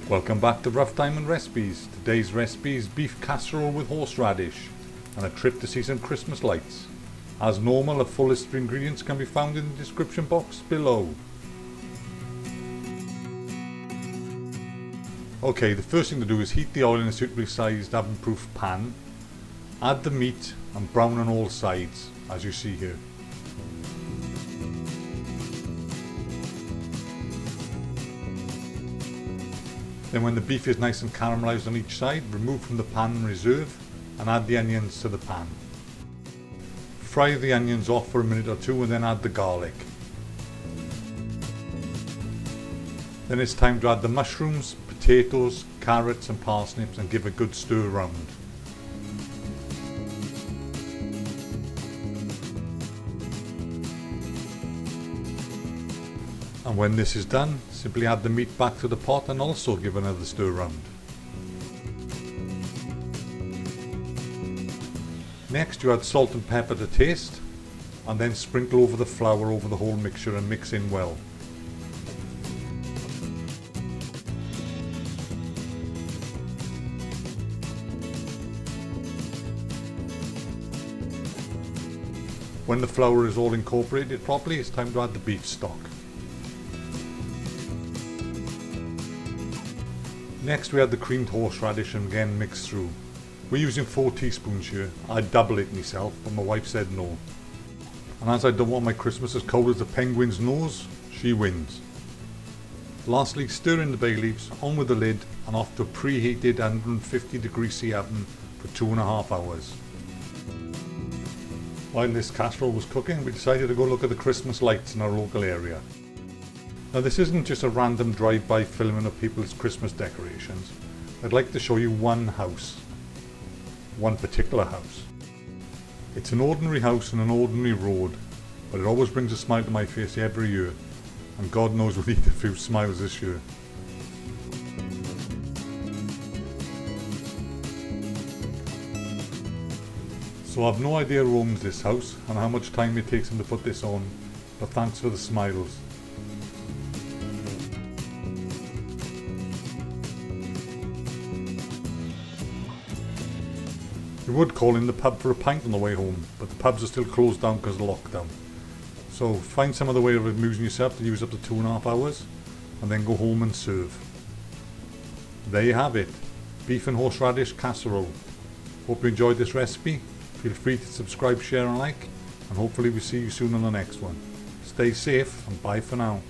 Welcome back to Rough Diamond Recipes. Today's recipe is beef casserole with horseradish and a trip to see some Christmas lights. As normal, a full list of ingredients can be found in the description box below. Okay, the first thing to do is heat the oil in a suitably sized oven-proof pan. Add the meat and brown on all sides, as you see here. Then when the beef is nice and caramelised on each side, remove from the pan and reserve, and add the onions to the pan. Fry the onions off for a minute or two and then add the garlic. Then it's time to add the mushrooms, potatoes, carrots and parsnips and give a good stir around. And when this is done, simply add the meat back to the pot and also give another stir round. Next you add salt and pepper to taste, and then sprinkle over the flour over the whole mixture and mix in well. When the flour is all incorporated properly, it's time to add the beef stock. Next we add the creamed horseradish and again mix through. We're using 4 teaspoons here. I'd double it myself, but my wife said no. And as I don't want my Christmas as cold as a penguin's nose, she wins. Lastly, stir in the bay leaves, on with the lid and off to a preheated 150° C oven for 2.5 hours. While this casserole was cooking, we decided to go look at the Christmas lights in our local area. Now this isn't just a random drive-by filming of people's Christmas decorations. I'd like to show you one house. One particular house. It's an ordinary house on an ordinary road, but it always brings a smile to my face every year, and God knows we need a few smiles this year. So I've no idea who owns this house and how much time it takes them to put this on, but thanks for the smiles. We would call in the pub for a pint on the way home, but the pubs are still closed down because of lockdown. So find some other way of amusing yourself to use up to 2.5 hours and then go home and serve. There you have it, beef and horseradish casserole. Hope you enjoyed this recipe. Feel free to subscribe, share and like, and hopefully we'll see you soon on the next one. Stay safe and bye for now.